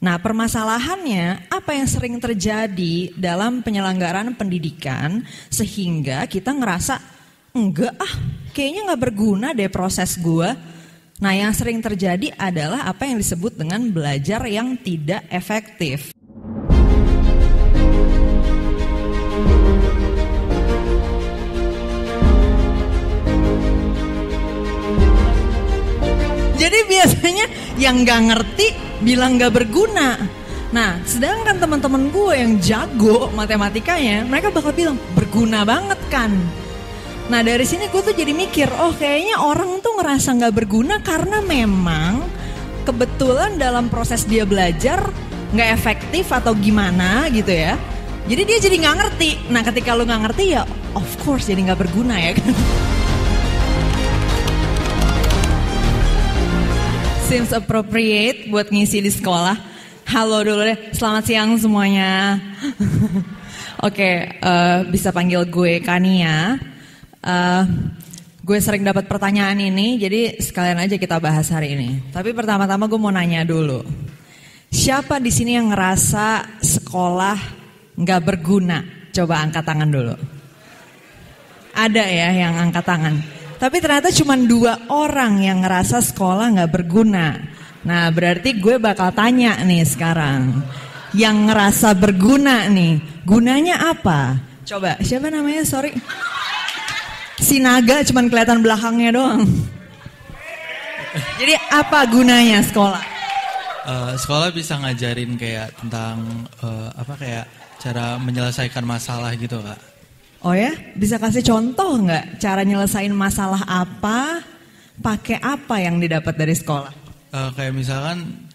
Nah, permasalahannya apa yang sering terjadi dalam penyelenggaraan pendidikan sehingga kita ngerasa enggak kayaknya nggak berguna deh proses gue. Nah, yang sering terjadi adalah apa yang disebut dengan belajar yang tidak efektif. Jadi biasanya yang nggak ngerti bilang nggak berguna. Nah, sedangkan teman-teman gue yang jago matematikanya, mereka bakal bilang berguna banget kan. Nah, dari sini gue tuh jadi mikir, kayaknya orang tuh ngerasa nggak berguna karena memang kebetulan dalam proses dia belajar nggak efektif atau gimana gitu ya. Jadi dia jadi nggak ngerti. Nah, ketika lu nggak ngerti ya, of course jadi nggak berguna ya kan. Seems appropriate buat ngisi di sekolah. Halo dulu deh, selamat siang semuanya. Oke, bisa panggil gue Kania. Gue sering dapat pertanyaan ini, jadi sekalian aja kita bahas hari ini. Tapi pertama-tama gue mau nanya dulu. Siapa di sini yang ngerasa sekolah nggak berguna? Coba angkat tangan dulu. Ada ya yang angkat tangan. Tapi ternyata cuma 2 orang yang ngerasa sekolah gak berguna. Nah, berarti gue bakal tanya nih sekarang. Yang ngerasa berguna nih, gunanya apa? Coba, siapa namanya? Sorry. Si Naga cuma kelihatan belakangnya doang. Jadi apa gunanya sekolah? Sekolah bisa ngajarin kayak tentang kayak cara menyelesaikan masalah gitu, Kak. Oh ya, bisa kasih contoh nggak cara nyelesain masalah apa, pakai apa yang didapat dari sekolah? Kayak misalkan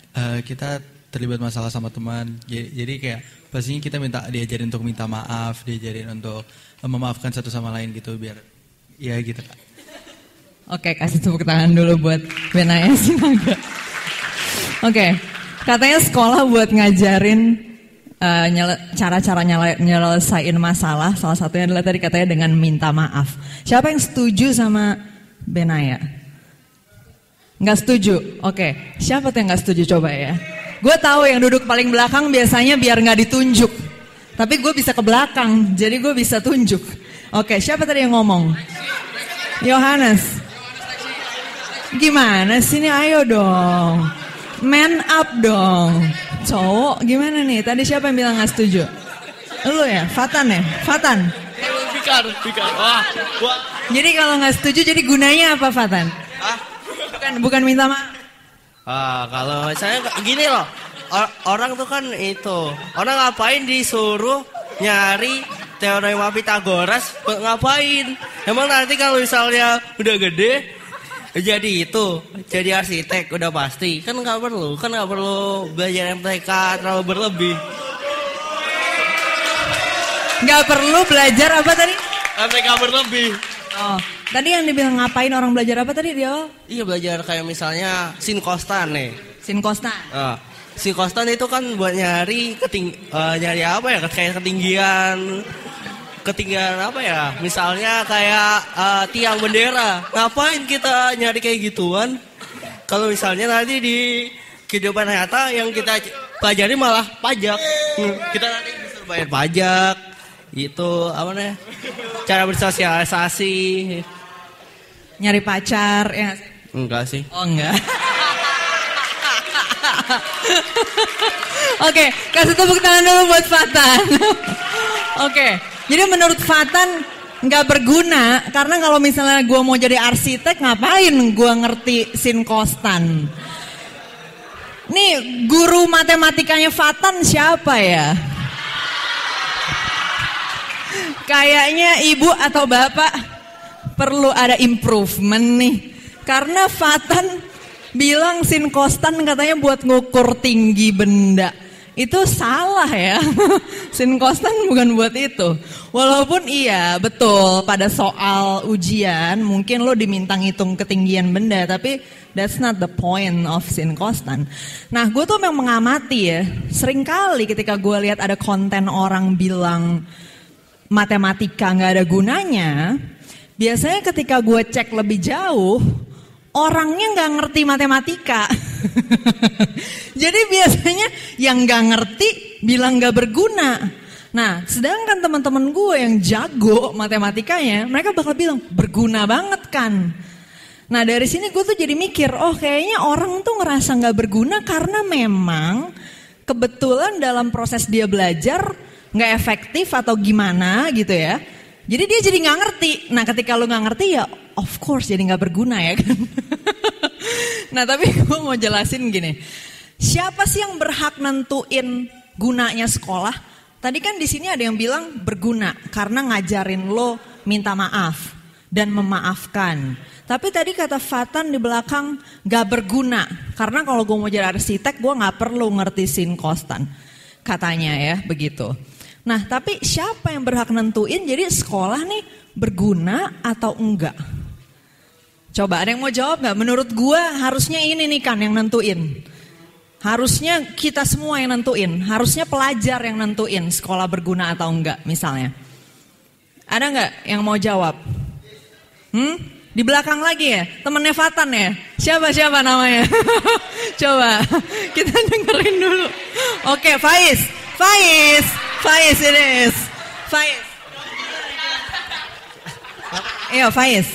kita terlibat masalah sama teman, jadi kayak pastinya kita diajarin untuk minta maaf, diajarin untuk memaafkan satu sama lain gitu biar ya gitu Kak. Oke, kasih tepuk tangan dulu buat Benaya Sinaga. Oke, katanya sekolah buat ngajarin cara-cara nyelesain masalah, salah satunya adalah tadi katanya dengan minta maaf. Siapa yang setuju sama Benaya? Nggak setuju? Oke, siapa tuh yang nggak setuju coba ya? Gue tahu yang duduk paling belakang biasanya biar nggak ditunjuk, tapi gue bisa ke belakang, jadi gue bisa tunjuk. Oke, siapa tadi yang ngomong? Yohanes. Gimana sih ini? Ayo dong, man up dong. Cowok gimana nih? Tadi siapa yang bilang gak setuju? Lu ya? Fatan ya? Fatan? Fikar. Wah. Jadi kalau gak setuju jadi gunanya apa Fatan? Bukan minta maaf. Kalau saya gini loh. Orang tuh kan itu. Orang ngapain disuruh nyari teorema Pythagoras? Ngapain? Emang nanti kalau misalnya udah gede jadi arsitek udah pasti kan nggak perlu belajar MTK terlalu berlebih. Nggak perlu belajar apa tadi? MTK berlebih. Oh, tadi yang dibilang ngapain orang belajar apa tadi dia? Iya belajar kayak misalnya sin kostan nih. Sin kostan. Sin kostan itu kan buat nyari apa ya kayak ketinggian apa ya, misalnya kayak tiang bendera. Ngapain kita nyari kayak gituan kalau misalnya nanti di kehidupan nyata yang kita pelajari malah pajak. Kita nanti bisa bayar pajak itu apa namanya, cara bersosialisasi, nyari pacar ya. Enggak sih. Oh enggak. Oke, kasih tepuk tangan dulu buat Fatan. Oke. Jadi menurut Fatan nggak berguna karena kalau misalnya gue mau jadi arsitek ngapain gue ngerti sin kostan? Nih guru matematikanya Fatan siapa ya? Kayaknya ibu atau bapak perlu ada improvement nih karena Fatan bilang sin kostan katanya buat ngukur tinggi benda. Itu salah ya. Sin kostan bukan buat itu. Walaupun iya betul pada soal ujian mungkin lo diminta ngitung ketinggian benda, tapi that's not the point of sin kostan. Nah, gue tuh memang mengamati ya. Seringkali ketika gue lihat ada konten orang bilang matematika nggak ada gunanya, biasanya ketika gue cek lebih jauh orangnya nggak ngerti matematika. Jadi biasanya yang gak ngerti bilang gak berguna. Nah, sedangkan teman-teman gue yang jago matematikanya, mereka bakal bilang berguna banget kan. Nah, dari sini gue tuh jadi mikir, oh kayaknya orang tuh ngerasa gak berguna karena memang kebetulan dalam proses dia belajar gak efektif atau gimana gitu ya. Jadi dia jadi gak ngerti. Nah, ketika lo gak ngerti ya of course jadi gak berguna ya kan. Nah, tapi gue mau jelasin gini. Siapa sih yang berhak nentuin gunanya sekolah? Tadi kan di sini ada yang bilang berguna karena ngajarin lo minta maaf dan memaafkan. Tapi tadi kata Fatan di belakang gak berguna karena kalau gue mau jadi arsitek gue gak perlu ngerti sin kostan. Katanya ya begitu. Nah, tapi siapa yang berhak nentuin jadi sekolah nih berguna atau enggak? Coba ada yang mau jawab gak? Menurut gue harusnya ini nih kan yang nentuin. Harusnya kita semua yang nentuin. Harusnya pelajar yang nentuin sekolah berguna atau enggak misalnya. Ada enggak yang mau jawab? Di belakang lagi ya? Temennya Fatan ya? Siapa namanya? Coba kita dengerin dulu. Oke, Faiz it is. Faiz. Iya, Faiz.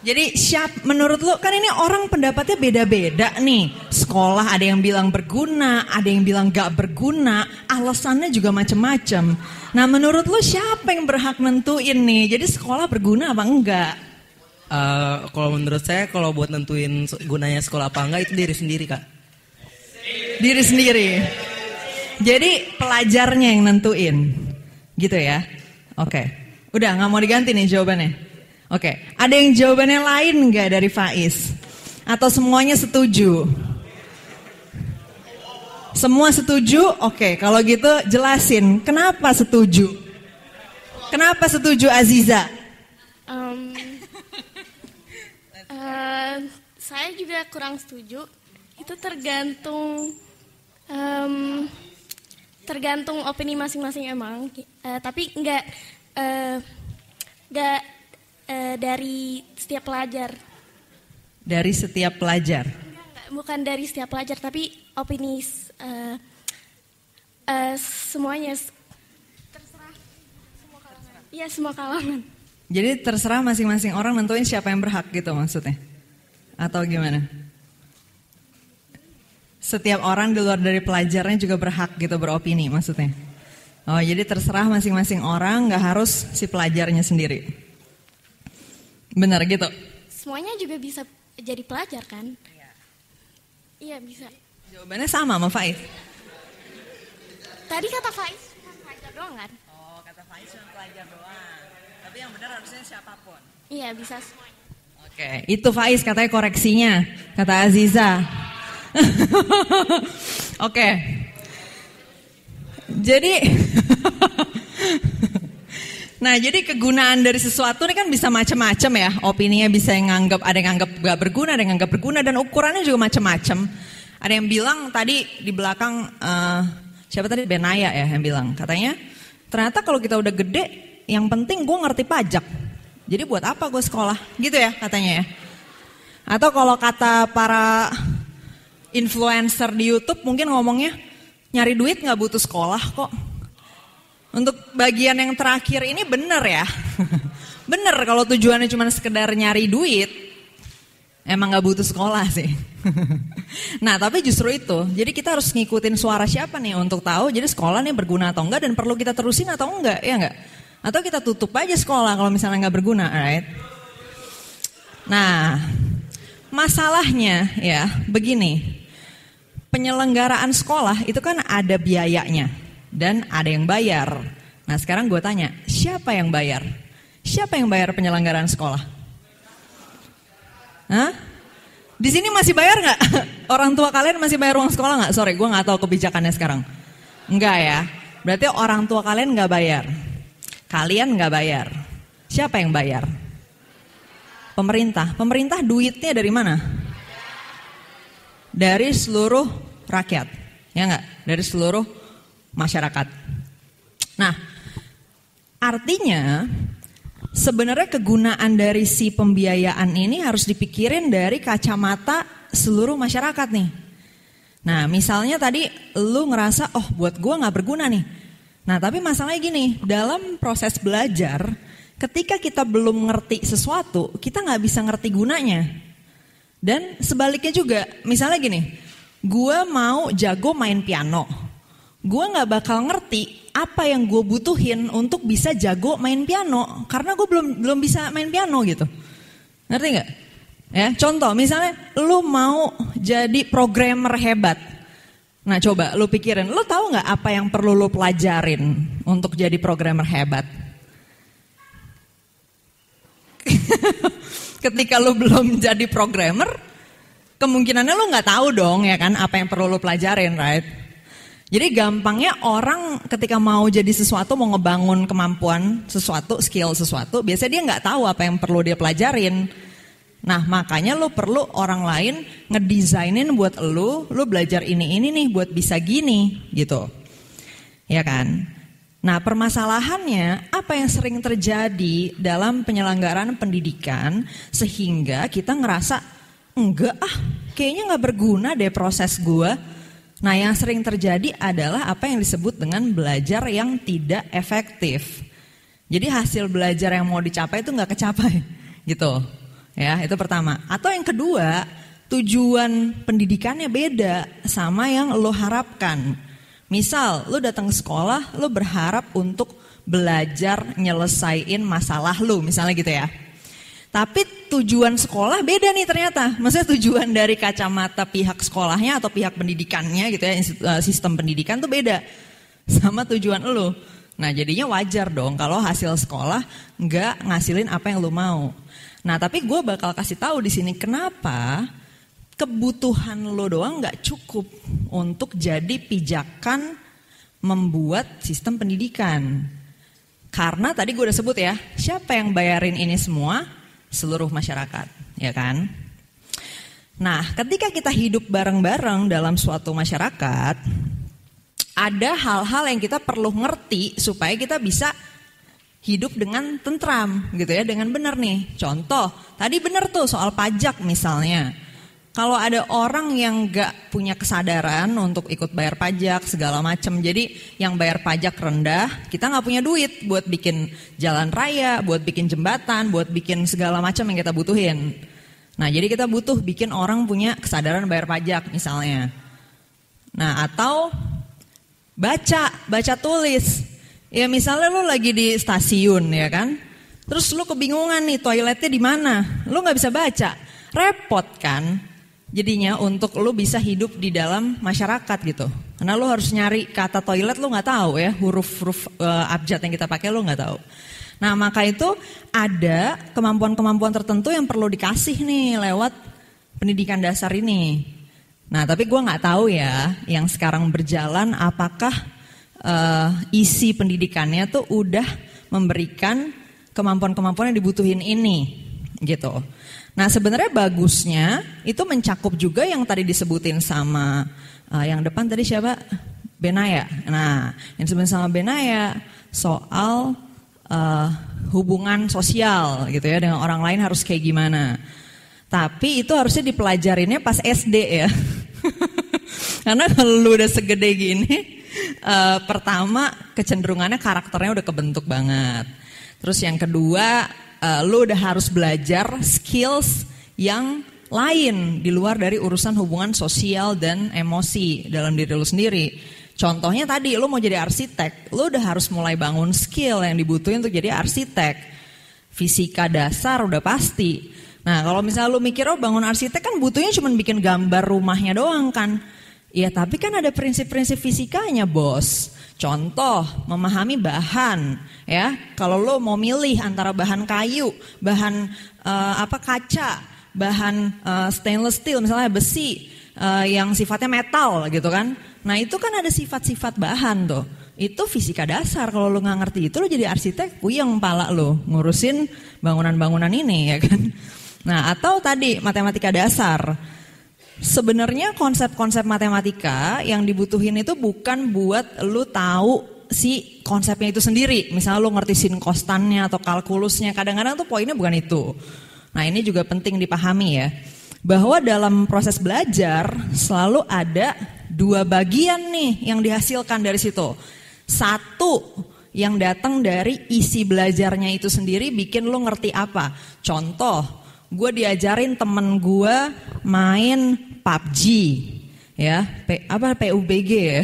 Jadi menurut lo kan ini orang pendapatnya beda-beda nih. Sekolah ada yang bilang berguna, ada yang bilang gak berguna, alasannya juga macam-macam. Nah, menurut lo siapa yang berhak nentuin nih? Jadi sekolah berguna apa enggak? Kalau menurut saya kalau buat nentuin gunanya sekolah apa enggak itu diri sendiri, Kak. Diri sendiri. Jadi pelajarnya yang nentuin. Gitu ya. Oke. Udah gak mau diganti nih jawabannya. Oke, ada yang jawabannya lain nggak dari Faiz? Atau semuanya setuju? Semua setuju? Oke, kalau gitu jelasin kenapa setuju? Kenapa setuju Aziza? Saya juga kurang setuju. Itu tergantung opini masing-masing emang. Tapi nggak dari setiap pelajar. Dari setiap pelajar? Enggak, bukan dari setiap pelajar, tapi opini semuanya. Terserah semua kalangan. Iya, semua kalangan. Jadi terserah masing-masing orang nentuin siapa yang berhak gitu maksudnya? Atau gimana? Setiap orang di luar dari pelajarnya juga berhak gitu beropini maksudnya? Oh, jadi terserah masing-masing orang, gak harus si pelajarnya sendiri. Benar gitu? Semuanya juga bisa jadi pelajar kan? Iya bisa. Jawabannya sama sama Faiz. Tadi kata Faiz pelajar doang kan? Oh, kata Faiz cuma pelajar doang. Tapi yang benar harusnya siapapun. Iya bisa semuanya. Oke, itu Faiz katanya koreksinya. Kata Aziza. Oke. Jadi nah, jadi kegunaan dari sesuatu ini kan bisa macam-macam ya. Opininya bisa yang nganggap, ada yang nganggap gak berguna, ada yang nganggap berguna, dan ukurannya juga macam-macam. Ada yang bilang tadi di belakang, siapa tadi? Benaya ya yang bilang. Katanya, ternyata kalau kita udah gede, yang penting gue ngerti pajak. Jadi buat apa gue sekolah? Gitu ya katanya ya. Atau kalau kata para influencer di YouTube mungkin ngomongnya, nyari duit gak butuh sekolah kok. Untuk bagian yang terakhir ini benar ya. Benar kalau tujuannya cuma sekedar nyari duit, emang gak butuh sekolah sih. Nah, tapi justru itu. Jadi kita harus ngikutin suara siapa nih untuk tahu jadi sekolah nih berguna atau enggak dan perlu kita terusin atau enggak, ya enggak? Atau kita tutup aja sekolah kalau misalnya gak berguna, alright? Nah, masalahnya ya begini. Penyelenggaraan sekolah itu kan ada biayanya. Dan ada yang bayar. Nah, sekarang gue tanya, siapa yang bayar? Siapa yang bayar penyelenggaraan sekolah? Hah? Di sini masih bayar nggak? Orang tua kalian masih bayar uang sekolah nggak? Sorry, gue nggak tahu kebijakannya sekarang. Enggak ya? Berarti orang tua kalian nggak bayar. Kalian nggak bayar. Siapa yang bayar? Pemerintah. Pemerintah duitnya dari mana? Dari seluruh rakyat. Ya nggak? Dari seluruh masyarakat. Nah, artinya sebenarnya kegunaan dari si pembiayaan ini harus dipikirin dari kacamata seluruh masyarakat nih. Nah misalnya tadi lu ngerasa oh buat gue gak berguna nih. Nah tapi masalahnya gini, dalam proses belajar ketika kita belum ngerti sesuatu kita gak bisa ngerti gunanya. Dan sebaliknya juga, misalnya gini, gue mau jago main piano, gue gak bakal ngerti apa yang gue butuhin untuk bisa jago main piano karena gue belum bisa main piano gitu. Ngerti gak? Ya, contoh misalnya lu mau jadi programmer hebat. Nah coba lu pikirin, lu tahu gak apa yang perlu lu pelajarin untuk jadi programmer hebat? Ketika lu belum jadi programmer, kemungkinannya lu gak tahu dong ya kan apa yang perlu lu pelajarin, right? Jadi gampangnya orang ketika mau jadi sesuatu, mau ngebangun kemampuan sesuatu, skill sesuatu, biasanya dia gak tahu apa yang perlu dia pelajarin. Nah makanya lu perlu orang lain ngedesainin buat lu belajar ini nih buat bisa gini gitu. Ya kan? Nah permasalahannya apa yang sering terjadi dalam penyelenggaraan pendidikan sehingga kita ngerasa enggak kayaknya gak berguna deh proses gue. Nah yang sering terjadi adalah apa yang disebut dengan belajar yang tidak efektif. Jadi hasil belajar yang mau dicapai itu gak kecapai gitu. Ya itu pertama. Atau yang kedua, tujuan pendidikannya beda sama yang lo harapkan. Misal lo datang ke sekolah, lo berharap untuk belajar nyelesain masalah lo, misalnya gitu ya. Tapi tujuan sekolah beda nih ternyata. Maksudnya tujuan dari kacamata pihak sekolahnya atau pihak pendidikannya gitu ya, sistem pendidikan tuh beda sama tujuan lo. Nah jadinya wajar dong kalau hasil sekolah nggak ngasilin apa yang lo mau. Nah tapi gue bakal kasih tahu di sini kenapa kebutuhan lo doang nggak cukup untuk jadi pijakan membuat sistem pendidikan. Karena tadi gue udah sebut ya, siapa yang bayarin ini semua? Seluruh masyarakat, ya kan? Nah ketika kita hidup bareng-bareng dalam suatu masyarakat, ada hal-hal yang kita perlu ngerti supaya kita bisa hidup dengan tentram gitu ya, dengan benar nih. Contoh, tadi benar tuh soal pajak misalnya. Kalau ada orang yang gak punya kesadaran untuk ikut bayar pajak segala macam, jadi yang bayar pajak rendah, kita gak punya duit buat bikin jalan raya, buat bikin jembatan, buat bikin segala macam yang kita butuhin. Nah jadi kita butuh bikin orang punya kesadaran bayar pajak misalnya. Nah atau baca tulis. Ya misalnya lu lagi di stasiun ya kan, terus lu kebingungan nih toiletnya di mana, lu nggak bisa baca, repot kan? Jadinya untuk lu bisa hidup di dalam masyarakat gitu, karena lu harus nyari kata toilet lu nggak tahu ya, huruf abjad yang kita pakai lu nggak tahu. Nah maka itu ada kemampuan-kemampuan tertentu yang perlu dikasih nih lewat pendidikan dasar ini. Nah tapi gue nggak tahu ya, yang sekarang berjalan apakah isi pendidikannya tuh udah memberikan kemampuan-kemampuan yang dibutuhin ini gitu. Nah sebenarnya bagusnya itu mencakup juga yang tadi disebutin sama yang depan tadi siapa? Benaya. Nah yang disebutin sama Benaya soal hubungan sosial gitu ya, dengan orang lain harus kayak gimana. Tapi itu harusnya dipelajarinnya pas SD ya. Karena kalau lu udah segede gini, pertama kecenderungannya karakternya udah kebentuk banget. Terus yang kedua, lu udah harus belajar skills yang lain di luar dari urusan hubungan sosial dan emosi dalam diri lu sendiri. Contohnya tadi, lu mau jadi arsitek, lu udah harus mulai bangun skill yang dibutuhin untuk jadi arsitek. Fisika dasar udah pasti. Nah kalau misalnya lu mikir oh bangun arsitek kan butuhnya cuma bikin gambar rumahnya doang kan. Ya tapi kan ada prinsip-prinsip fisikanya bos. Contoh memahami bahan ya. Kalau lo mau milih antara bahan kayu, bahan kaca, bahan stainless steel misalnya besi yang sifatnya metal gitu kan. Nah itu kan ada sifat-sifat bahan tuh. Itu fisika dasar. Kalau lo nggak ngerti itu lo jadi arsitek puyeng pala lo ngurusin bangunan-bangunan ini ya kan. Nah atau tadi matematika dasar. Sebenarnya konsep-konsep matematika yang dibutuhin itu bukan buat lu tahu si konsepnya itu sendiri. Misalnya lu ngerti sin kostannya atau kalkulusnya, kadang-kadang tuh poinnya bukan itu. Nah ini juga penting dipahami ya. bahwa dalam proses belajar selalu ada 2 bagian nih yang dihasilkan dari situ. Satu yang datang dari isi belajarnya itu sendiri bikin lo ngerti apa. Contoh, gue diajarin temen gue main PUBG, ya, PUBG ya.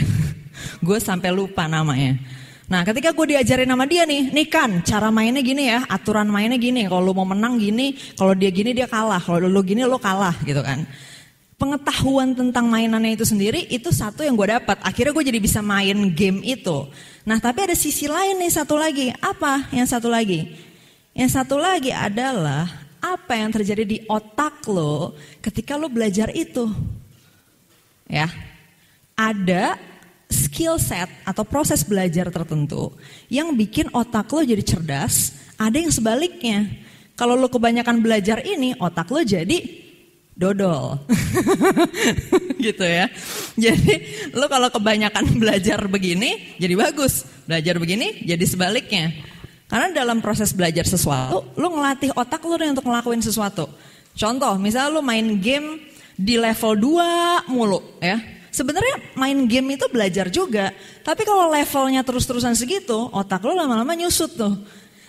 Gue sampai lupa namanya. Nah, ketika gue diajarin sama dia nih kan cara mainnya gini ya, aturan mainnya gini. Kalau lu mau menang gini, kalau dia gini dia kalah. Kalau lu gini lu kalah gitu kan. Pengetahuan tentang mainannya itu sendiri itu satu yang gue dapat. Akhirnya gue jadi bisa main game itu. Nah, tapi ada sisi lain nih satu lagi. Apa yang satu lagi? Yang satu lagi adalah apa yang terjadi di otak lo ketika lo belajar itu. Ya. Ada skill set atau proses belajar tertentu yang bikin otak lo jadi cerdas, ada yang sebaliknya. Kalau lo kebanyakan belajar ini, otak lo jadi dodol. Gitu ya. Jadi lo kalau kebanyakan belajar begini, jadi bagus. Belajar begini, jadi sebaliknya. Karena dalam proses belajar sesuatu, lo ngelatih otak lo untuk ngelakuin sesuatu. Contoh, misalnya lo main game di level 2 mulu ya. Sebenarnya main game itu belajar juga, tapi kalau levelnya terus-terusan segitu, otak lo lama-lama nyusut tuh.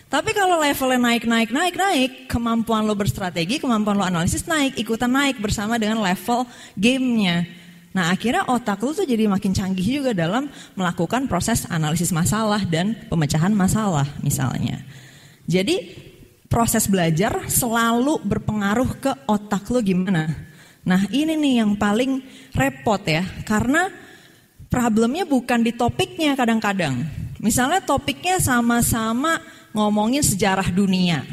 Tapi kalau levelnya naik, kemampuan lo berstrategi, kemampuan lo analisis naik, ikutan naik bersama dengan level gamenya. Nah, akhirnya otak lo tuh jadi makin canggih juga dalam melakukan proses analisis masalah dan pemecahan masalah misalnya. Jadi proses belajar selalu berpengaruh ke otak lo gimana. Nah, ini nih yang paling repot ya, karena problemnya bukan di topiknya kadang-kadang. Misalnya topiknya sama-sama ngomongin sejarah dunia,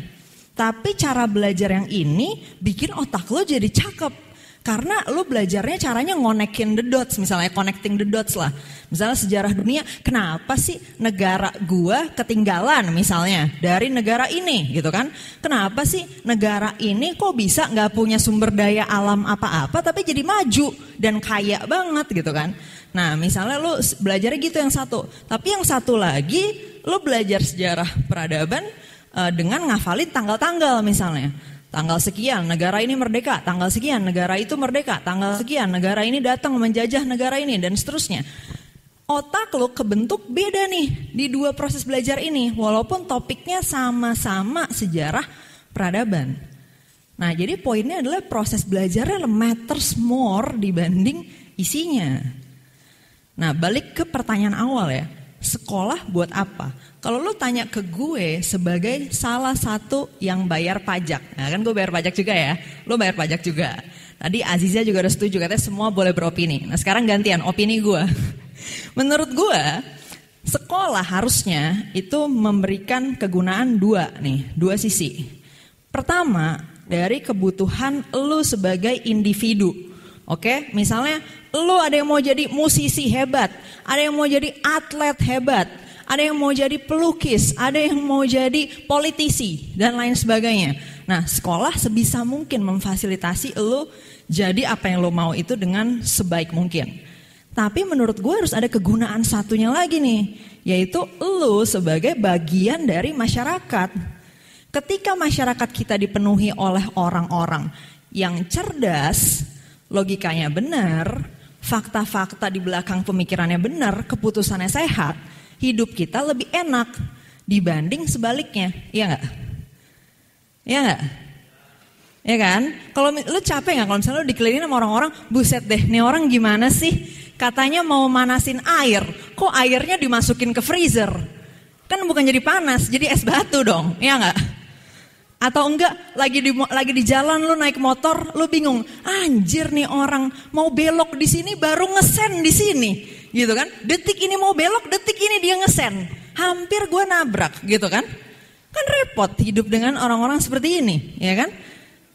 tapi cara belajar yang ini bikin otak lo jadi cakep. Karena lo belajarnya caranya ngonekin the dots, misalnya connecting the dots lah. Misalnya sejarah dunia, kenapa sih negara gua ketinggalan misalnya dari negara ini gitu kan. Kenapa sih negara ini kok bisa gak punya sumber daya alam apa-apa tapi jadi maju dan kaya banget gitu kan. Nah misalnya lo belajarnya gitu yang satu. Tapi yang satu lagi lo belajar sejarah peradaban dengan ngafalin tanggal-tanggal misalnya. Tanggal sekian negara ini merdeka, tanggal sekian negara itu merdeka, tanggal sekian negara ini datang menjajah negara ini dan seterusnya. Otak lo kebentuk beda nih di 2 proses belajar ini walaupun topiknya sama-sama sejarah peradaban. Nah, jadi poinnya adalah proses belajarnya matters more dibanding isinya. Nah, balik ke pertanyaan awal ya. Sekolah buat apa? Kalau lu tanya ke gue sebagai salah satu yang bayar pajak. Nah kan gue bayar pajak juga ya. Lu bayar pajak juga. Tadi Aziza juga udah setuju katanya semua boleh beropini. Nah sekarang gantian opini gue. Menurut gue sekolah harusnya itu memberikan kegunaan 2 sisi. Pertama dari kebutuhan lu sebagai individu. Oke, misalnya lu ada yang mau jadi musisi hebat, ada yang mau jadi atlet hebat, ada yang mau jadi pelukis, ada yang mau jadi politisi dan lain sebagainya. Nah, sekolah sebisa mungkin memfasilitasi lu jadi apa yang lu mau itu dengan sebaik mungkin. Tapi menurut gue harus ada kegunaan satunya lagi nih, yaitu lu sebagai bagian dari masyarakat. Ketika masyarakat kita dipenuhi oleh orang-orang yang cerdas, logikanya benar, fakta-fakta di belakang pemikirannya benar, keputusannya sehat, hidup kita lebih enak dibanding sebaliknya, iya nggak? Iya nggak? Ya kan? Kalau lu capek nggak kalau misalnya lu dikelilingin sama orang-orang, buset deh, nih orang gimana sih? Katanya mau manasin air, kok airnya dimasukin ke freezer? Kan bukan jadi panas, jadi es batu dong, iya nggak? Atau enggak lagi di jalan lu naik motor, lu bingung, anjir nih orang mau belok di sini baru ngesen di sini, gitu kan? Detik ini mau belok, detik ini dia ngesen, hampir gue nabrak, gitu kan? Kan repot hidup dengan orang-orang seperti ini, ya kan?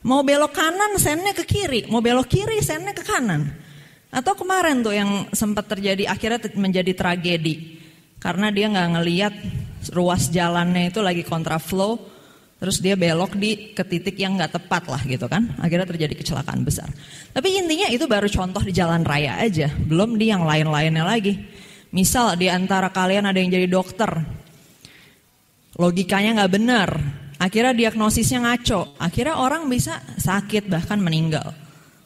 Mau belok kanan, sennya ke kiri, mau belok kiri, sennya ke kanan. Atau kemarin tuh yang sempat terjadi akhirnya menjadi tragedi, karena dia nggak ngelihat ruas jalannya itu lagi kontraflow. Terus dia belok ke titik yang gak tepat lah gitu kan. Akhirnya terjadi kecelakaan besar. Tapi intinya itu baru contoh di jalan raya aja. Belum di yang lain-lainnya lagi. Misal di antara kalian ada yang jadi dokter. Logikanya gak benar. Akhirnya diagnosisnya ngaco. Akhirnya orang bisa sakit bahkan meninggal.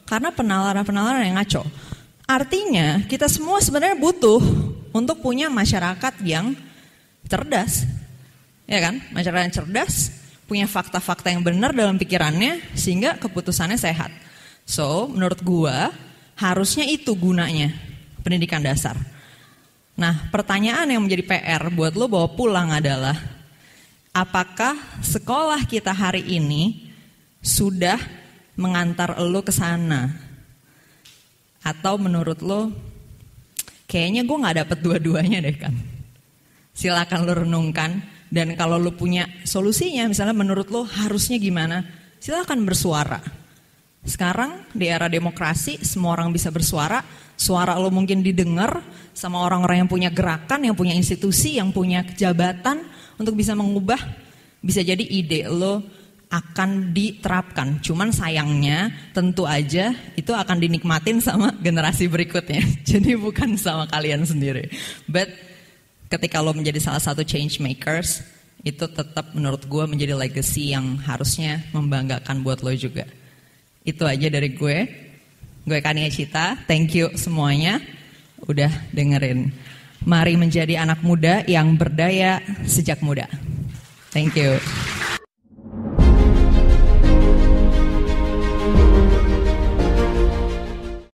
karena penalaran-penalaran yang ngaco. Artinya kita semua sebenarnya butuh untuk punya masyarakat yang cerdas. Ya kan? Masyarakat yang cerdas, punya fakta-fakta yang benar dalam pikirannya sehingga keputusannya sehat. So, menurut gua harusnya itu gunanya pendidikan dasar. Nah, pertanyaan yang menjadi PR buat lo bawa pulang adalah apakah sekolah kita hari ini sudah mengantar lo ke sana? Atau menurut lo kayaknya gue gak dapet dua-duanya deh kan? Silakan lo renungkan. Dan kalau lo punya solusinya, misalnya menurut lo harusnya gimana, silakan bersuara. Sekarang di era demokrasi semua orang bisa bersuara. Suara lo mungkin didengar sama orang-orang yang punya gerakan, yang punya institusi, yang punya jabatan untuk bisa mengubah. Bisa jadi ide lo akan diterapkan. Cuman sayangnya tentu aja itu akan dinikmatin sama generasi berikutnya. Jadi bukan sama kalian sendiri. But ketika lo menjadi salah satu change makers, itu tetap menurut gue menjadi legacy yang harusnya membanggakan buat lo juga. Itu aja dari gue. Gue Kania Cita, thank you semuanya udah dengerin. Mari menjadi anak muda yang berdaya sejak muda. Thank you.